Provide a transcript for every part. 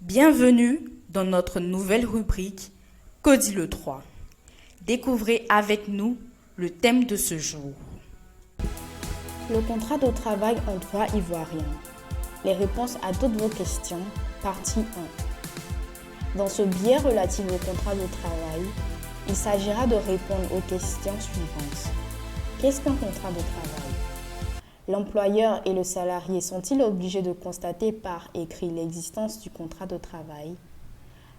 Bienvenue dans notre nouvelle rubrique Que dit le 3 ? Découvrez avec nous le thème de ce jour. Le contrat de travail en droit ivoirien. Les réponses à toutes vos questions, partie 1. Dans ce biais relatif au contrat de travail, il s'agira de répondre aux questions suivantes. Qu'est-ce qu'un contrat de travail ? L'employeur et le salarié sont-ils obligés de constater par écrit l'existence du contrat de travail ?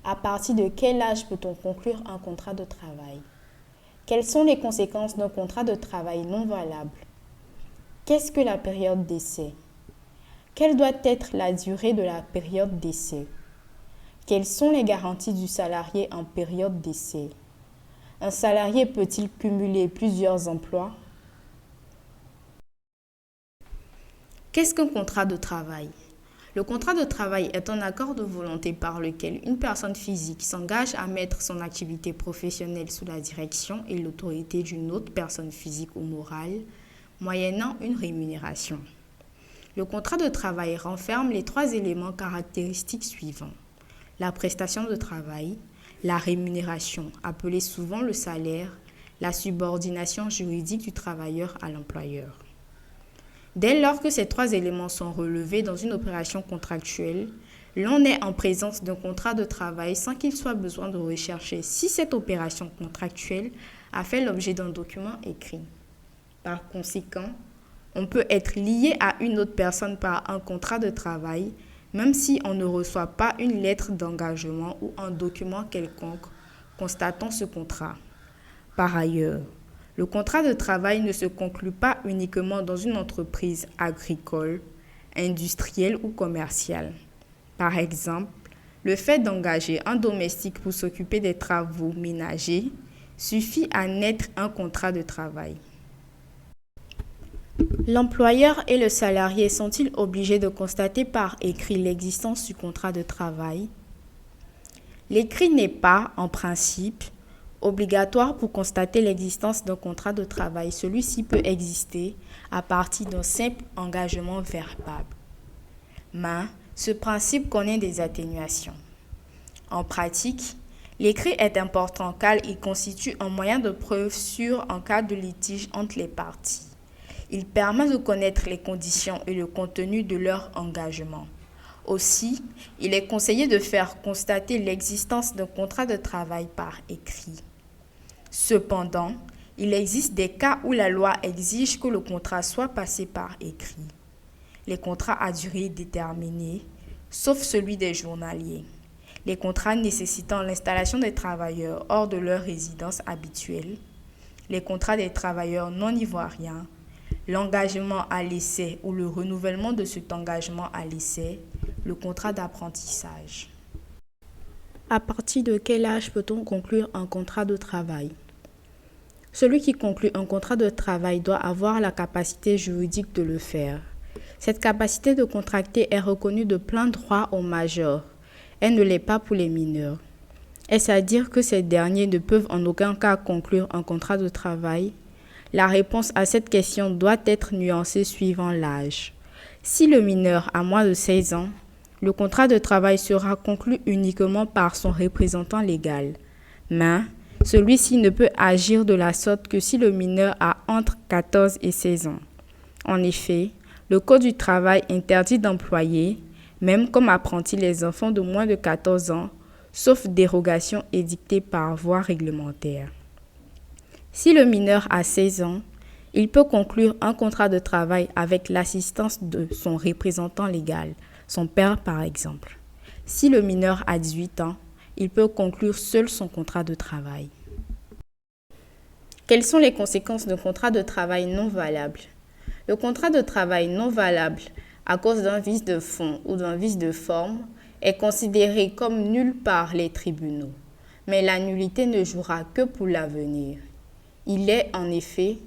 À partir de quel âge peut-on conclure un contrat de travail ? Quelles sont les conséquences d'un contrat de travail non valable ? Qu'est-ce que la période d'essai ? Quelle doit être la durée de la période d'essai ? Quelles sont les garanties du salarié en période d'essai ? Un salarié peut-il cumuler plusieurs emplois ? Qu'est-ce qu'un contrat de travail ? Le contrat de travail est un accord de volonté par lequel une personne physique s'engage à mettre son activité professionnelle sous la direction et l'autorité d'une autre personne physique ou morale, moyennant une rémunération. Le contrat de travail renferme les 3 éléments caractéristiques suivants. La prestation de travail, la rémunération, appelée souvent le salaire, la subordination juridique du travailleur à l'employeur. Dès lors que ces 3 éléments sont relevés dans une opération contractuelle, l'on est en présence d'un contrat de travail sans qu'il soit besoin de rechercher si cette opération contractuelle a fait l'objet d'un document écrit. Par conséquent, on peut être lié à une autre personne par un contrat de travail, même si on ne reçoit pas une lettre d'engagement ou un document quelconque constatant ce contrat. Par ailleurs, le contrat de travail ne se conclut pas uniquement dans une entreprise agricole, industrielle ou commerciale. Par exemple, le fait d'engager un domestique pour s'occuper des travaux ménagers suffit à naître un contrat de travail. L'employeur et le salarié sont-ils obligés de constater par écrit l'existence du contrat de travail ? L'écrit n'est pas, en principe, obligatoire pour constater l'existence d'un contrat de travail. Celui-ci peut exister à partir d'un simple engagement verbal. Mais ce principe connaît des atténuations. En pratique, l'écrit est important car il constitue un moyen de preuve sûr en cas de litige entre les parties. Il permet de connaître les conditions et le contenu de leur engagement. Aussi, il est conseillé de faire constater l'existence d'un contrat de travail par écrit. Cependant, il existe des cas où la loi exige que le contrat soit passé par écrit. Les contrats à durée déterminée, sauf celui des journaliers. Les contrats nécessitant l'installation des travailleurs hors de leur résidence habituelle. Les contrats des travailleurs non ivoiriens. L'engagement à l'essai ou le renouvellement de cet engagement à l'essai. Le contrat d'apprentissage. À partir de quel âge peut-on conclure un contrat de travail ? Celui qui conclut un contrat de travail doit avoir la capacité juridique de le faire. Cette capacité de contracter est reconnue de plein droit aux majeurs. Elle ne l'est pas pour les mineurs. Est-ce à dire que ces derniers ne peuvent en aucun cas conclure un contrat de travail ? La réponse à cette question doit être nuancée suivant l'âge. Si le mineur a moins de 16 ans, le contrat de travail sera conclu uniquement par son représentant légal. Mais celui-ci ne peut agir de la sorte que si le mineur a entre 14 et 16 ans. En effet, le Code du travail interdit d'employer, même comme apprentis, les enfants de moins de 14 ans, sauf dérogation édictée par voie réglementaire. Si le mineur a 16 ans, il peut conclure un contrat de travail avec l'assistance de son représentant légal, son père par exemple. Si le mineur a 18 ans, il peut conclure seul son contrat de travail. Quelles sont les conséquences d'un contrat de travail non valable ? Le contrat de travail non valable, à cause d'un vice de fond ou d'un vice de forme, est considéré comme nul par les tribunaux. Mais la nullité ne jouera que pour l'avenir. Il est, en effet,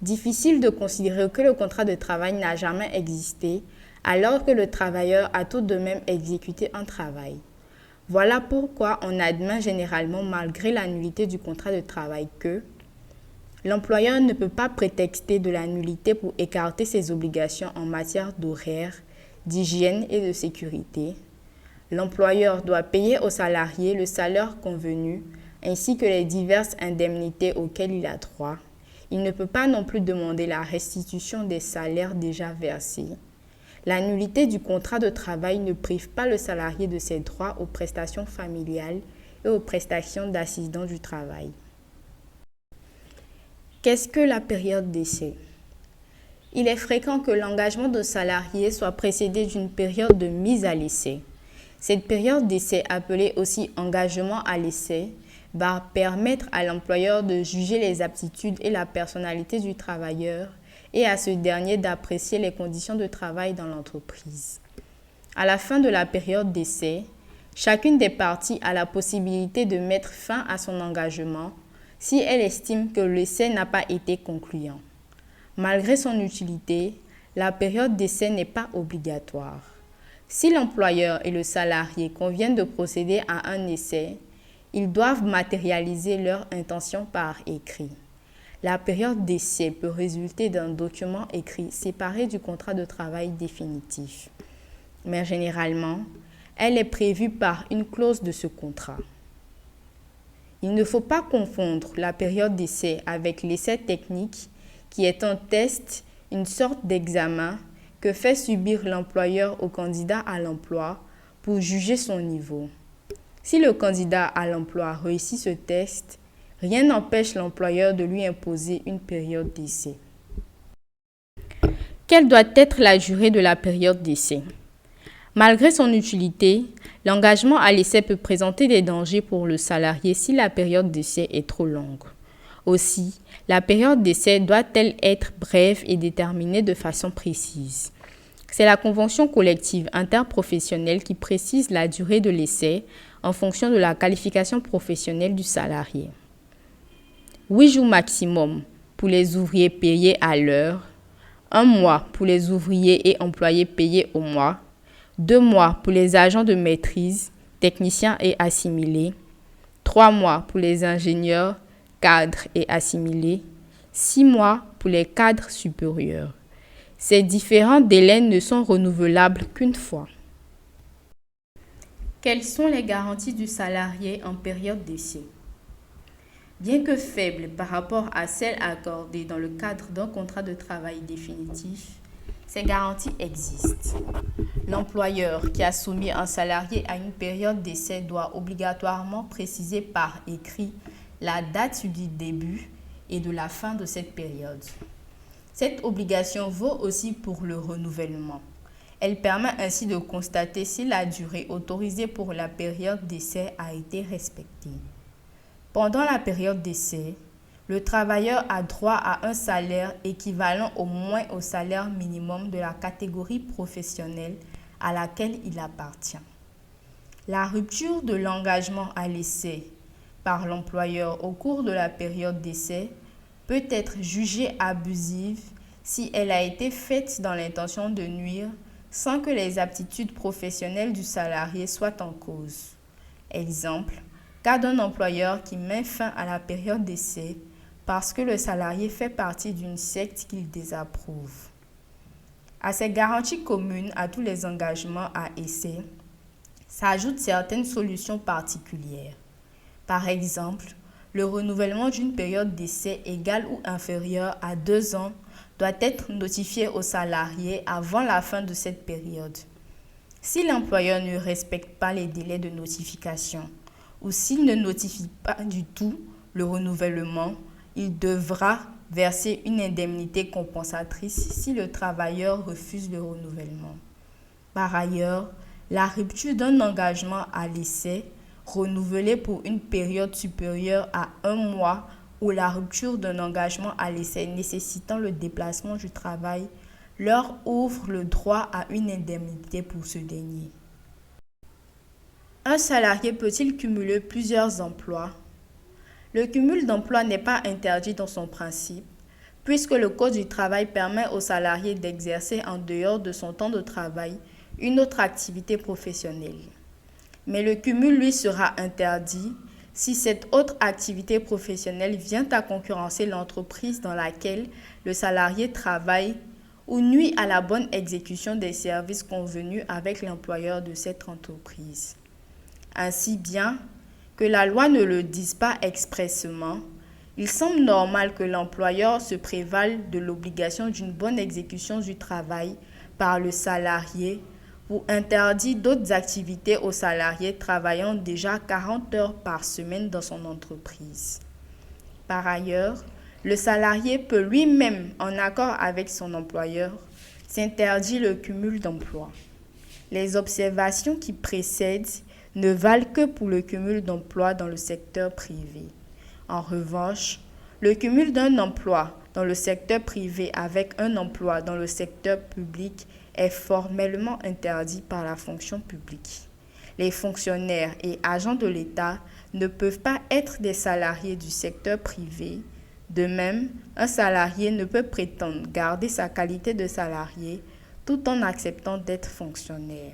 difficile de considérer que le contrat de travail n'a jamais existé, alors que le travailleur a tout de même exécuté un travail. Voilà pourquoi on admet généralement, malgré la nullité du contrat de travail, que l'employeur ne peut pas prétexter de la nullité pour écarter ses obligations en matière d'horaire, d'hygiène et de sécurité. L'employeur doit payer au salarié le salaire convenu ainsi que les diverses indemnités auxquelles il a droit. Il ne peut pas non plus demander la restitution des salaires déjà versés. La nullité du contrat de travail ne prive pas le salarié de ses droits aux prestations familiales et aux prestations d'accident du travail. Qu'est-ce que la période d'essai? Il est fréquent que l'engagement de salarié soit précédé d'une période de mise à l'essai. Cette période d'essai, appelée aussi engagement à l'essai, va permettre à l'employeur de juger les aptitudes et la personnalité du travailleur et à ce dernier d'apprécier les conditions de travail dans l'entreprise. À la fin de la période d'essai, chacune des parties a la possibilité de mettre fin à son engagement si elle estime que l'essai n'a pas été concluant. Malgré son utilité, la période d'essai n'est pas obligatoire. Si l'employeur et le salarié conviennent de procéder à un essai, ils doivent matérialiser leur intention par écrit. La période d'essai peut résulter d'un document écrit séparé du contrat de travail définitif. Mais généralement, elle est prévue par une clause de ce contrat. Il ne faut pas confondre la période d'essai avec l'essai technique, qui est un test, une sorte d'examen que fait subir l'employeur au candidat à l'emploi pour juger son niveau. Si le candidat à l'emploi réussit ce test, rien n'empêche l'employeur de lui imposer une période d'essai. Quelle doit être la durée de la période d'essai? Malgré son utilité, l'engagement à l'essai peut présenter des dangers pour le salarié si la période d'essai est trop longue. Aussi, la période d'essai doit-elle être brève et déterminée de façon précise. C'est la convention collective interprofessionnelle qui précise la durée de l'essai en fonction de la qualification professionnelle du salarié. 8 jours maximum pour les ouvriers payés à l'heure, 1 mois pour les ouvriers et employés payés au mois, 2 mois pour les agents de maîtrise, techniciens et assimilés, 3 mois pour les ingénieurs, cadres et assimilés, 6 mois pour les cadres supérieurs. Ces différents délais ne sont renouvelables qu'une fois. Quelles sont les garanties du salarié en période d'essai? Bien que faibles par rapport à celles accordées dans le cadre d'un contrat de travail définitif, ces garanties existent. L'employeur qui a soumis un salarié à une période d'essai doit obligatoirement préciser par écrit la date du début et de la fin de cette période. Cette obligation vaut aussi pour le renouvellement. Elle permet ainsi de constater si la durée autorisée pour la période d'essai a été respectée. Pendant la période d'essai, le travailleur a droit à un salaire équivalent au moins au salaire minimum de la catégorie professionnelle à laquelle il appartient. La rupture de l'engagement à l'essai par l'employeur au cours de la période d'essai peut être jugée abusive si elle a été faite dans l'intention de nuire sans que les aptitudes professionnelles du salarié soient en cause. Exemple, cas d'un employeur qui met fin à la période d'essai parce que le salarié fait partie d'une secte qu'il désapprouve. À ces garanties communes à tous les engagements à essai s'ajoutent certaines solutions particulières. Par exemple, le renouvellement d'une période d'essai égale ou inférieure à 2 ans doit être notifié au salarié avant la fin de cette période. Si l'employeur ne respecte pas les délais de notification ou s'il ne notifie pas du tout le renouvellement, il devra verser une indemnité compensatrice si le travailleur refuse le renouvellement. Par ailleurs, la rupture d'un engagement à l'essai renouvelé pour une période supérieure à 1 mois ou la rupture d'un engagement à l'essai nécessitant le déplacement du travail leur ouvre le droit à une indemnité pour ce dernier. Un salarié peut-il cumuler plusieurs emplois? Le cumul d'emplois n'est pas interdit dans son principe, puisque le Code du travail permet au salarié d'exercer en dehors de son temps de travail une autre activité professionnelle. Mais le cumul lui sera interdit si cette autre activité professionnelle vient à concurrencer l'entreprise dans laquelle le salarié travaille ou nuit à la bonne exécution des services convenus avec l'employeur de cette entreprise. Ainsi bien que la loi ne le dise pas expressément, il semble normal que l'employeur se prévale de l'obligation d'une bonne exécution du travail par le salarié pour interdire d'autres activités aux salariés travaillant déjà 40 heures par semaine dans son entreprise. Par ailleurs, le salarié peut lui-même, en accord avec son employeur, s'interdire le cumul d'emplois. Les observations qui précèdent ne valent que pour le cumul d'emplois dans le secteur privé. En revanche, le cumul d'un emploi dans le secteur privé avec un emploi dans le secteur public est formellement interdit par la fonction publique. Les fonctionnaires et agents de l'État ne peuvent pas être des salariés du secteur privé. De même, un salarié ne peut prétendre garder sa qualité de salarié tout en acceptant d'être fonctionnaire.